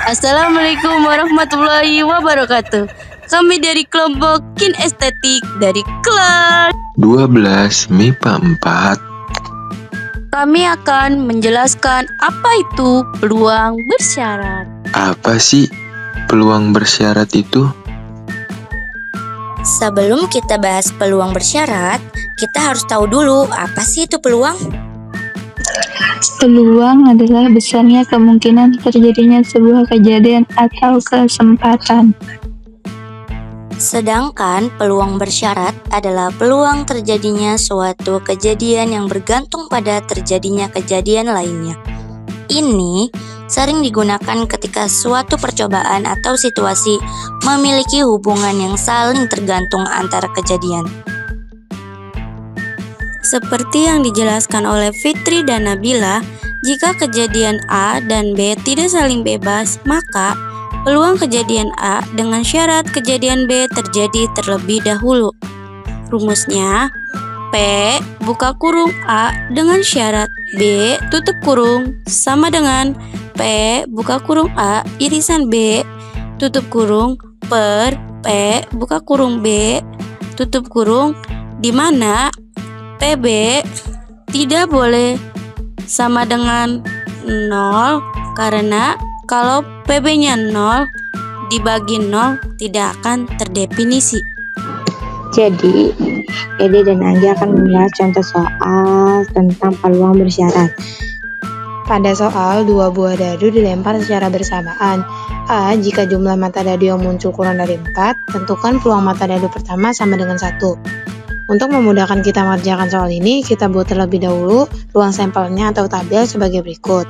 Assalamualaikum warahmatullahi wabarakatuh. Kami dari kelompok kinestetik dari kelas 12 MIPA 4. Kami akan menjelaskan apa itu peluang bersyarat. Apa sih peluang bersyarat itu? Sebelum kita bahas peluang bersyarat, kita harus tahu dulu apa sih itu peluang. Peluang adalah besarnya kemungkinan terjadinya sebuah kejadian atau kesempatan. Sedangkan peluang bersyarat adalah peluang terjadinya suatu kejadian yang bergantung pada terjadinya kejadian lainnya. Ini sering digunakan ketika suatu percobaan atau situasi memiliki hubungan yang saling tergantung antara kejadian. Seperti yang dijelaskan oleh Fitri dan Nabila, jika kejadian A dan B tidak saling bebas, maka peluang kejadian A dengan syarat kejadian B terjadi terlebih dahulu. Rumusnya, P buka kurung A dengan syarat B tutup kurung sama dengan P buka kurung A irisan B tutup kurung per P buka kurung B tutup kurung, di mana PB tidak boleh sama dengan 0 karena kalau PB-nya 0 dibagi 0 tidak akan terdefinisi. Jadi, Ede dan Anggi akan membahas contoh soal tentang peluang bersyarat. Pada soal, dua buah dadu dilempar secara bersamaan. A. Jika jumlah mata dadu yang muncul kurang dari 4, tentukan peluang mata dadu pertama sama dengan 1. Untuk memudahkan kita mengerjakan soal ini, kita buat terlebih dahulu ruang sampelnya atau tabel sebagai berikut.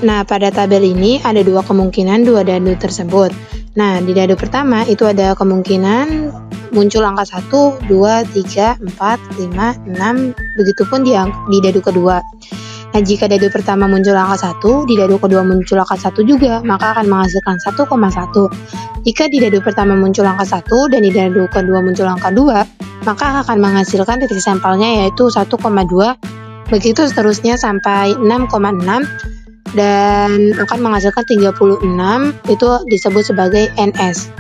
Nah, pada tabel ini ada dua kemungkinan dua dadu tersebut. Nah, di dadu pertama itu ada kemungkinan muncul angka 1, 2, 3, 4, 5, 6, begitupun di dadu kedua. Nah, jika dadu pertama muncul angka 1, di dadu kedua muncul angka 1 juga, maka akan menghasilkan 1,1. Jika di dadu pertama muncul angka 1 dan di dadu kedua muncul angka 2, maka akan menghasilkan titik sampelnya yaitu 1,2. Begitu seterusnya sampai 6,6 dan akan menghasilkan 36, itu disebut sebagai NS.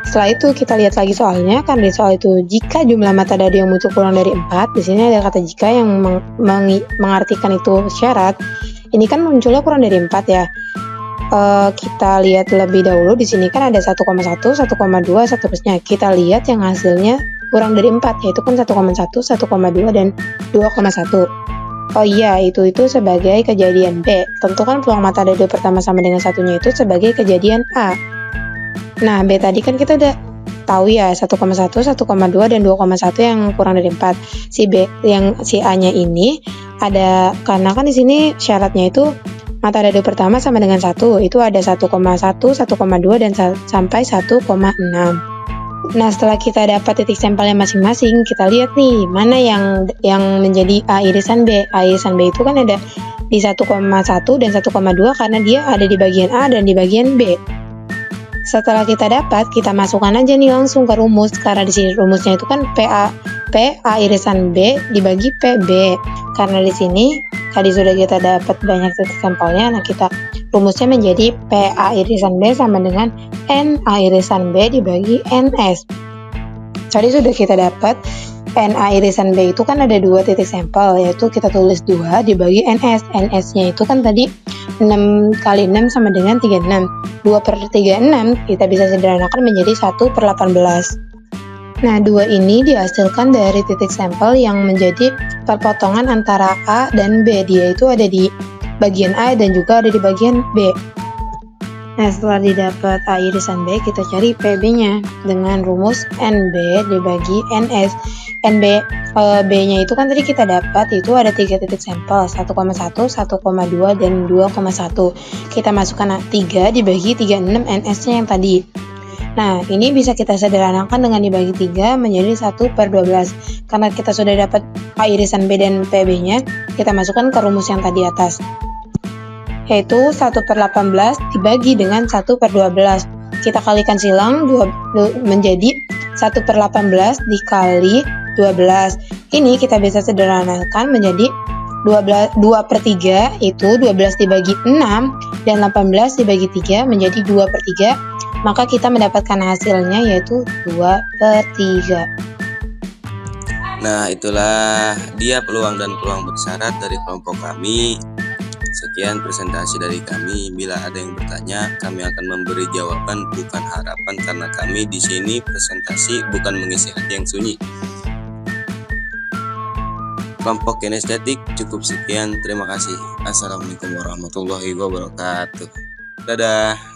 Setelah itu kita lihat lagi soalnya, kan di soal itu jika jumlah mata dadu yang muncul kurang dari 4, di sini ada kata jika yang mengartikan itu syarat. Ini kan munculnya kurang dari 4 ya. Kita lihat lebih dahulu, di sini kan ada 1,1, 1,2, seterusnya. Kita lihat yang hasilnya kurang dari 4, yaitu kan 1,1, 1,2 dan 2,1. Oh iya, itu sebagai kejadian B. Tentukan peluang mata dadu pertama sama dengan satunya itu sebagai kejadian A. Nah, B tadi kan kita udah tahu ya, 1,1, 1,2 dan 2,1 yang kurang dari 4. Si B yang si A-nya ini ada, karena kan di sini syaratnya itu mata dadu pertama sama dengan 1, itu ada 1,1, 1,2 dan sampai 1,6. Nah, setelah kita dapat titik sampelnya masing-masing, kita lihat nih mana yang menjadi A irisan B. A irisan B itu kan ada di 1,1 dan 1,2 karena dia ada di bagian A dan di bagian B. Setelah kita dapat, kita masukkan aja nih langsung ke rumus, karena di sini rumusnya itu kan P A irisan B dibagi PB. Karena di sini tadi sudah kita dapat banyak titik sampelnya, nah kita rumusnya menjadi PA irisan B sama dengan NA irisan B dibagi NS. Tadi sudah kita dapat NA irisan B itu kan ada dua titik sampel, yaitu kita tulis 2 dibagi NS. NS-nya itu kan tadi 6 kali 6 sama dengan 36. 2/36 kita bisa sederhanakan menjadi 1/18. Nah, 2 ini dihasilkan dari titik sampel yang menjadi perpotongan antara A dan B. Dia itu ada di bagian A dan juga ada di bagian B. Nah, setelah didapat A irisan B, kita cari PB-nya dengan rumus NB dibagi NS. B-nya itu kan tadi kita dapat itu ada 3 titik sampel, 1,1, 1,2 dan 2,1. Kita masukkan 3 dibagi 36 NS-nya yang tadi. Nah, ini bisa kita sederhanakan dengan dibagi 3 menjadi 1/12. Karena kita sudah dapat A irisan B dan PB-nya, kita masukkan ke rumus yang tadi atas, yaitu 1/18 dibagi dengan 1/12. Kita kalikan silang menjadi 1/18 dikali 12. Ini kita bisa sederhanakan menjadi 2/3 itu 12 dibagi 6 dan 18 dibagi 3 menjadi 2/3, maka kita mendapatkan hasilnya yaitu 2/3. Nah, itulah dia peluang dan peluang bersyarat dari kelompok kami. Sekian presentasi dari kami. Bila ada yang bertanya, kami akan memberi jawaban, bukan harapan, karena kami di sini presentasi bukan mengisi hati yang sunyi. Kelompok kinestetik cukup sekian. Terima kasih. Assalamualaikum warahmatullahi wabarakatuh. Dadah.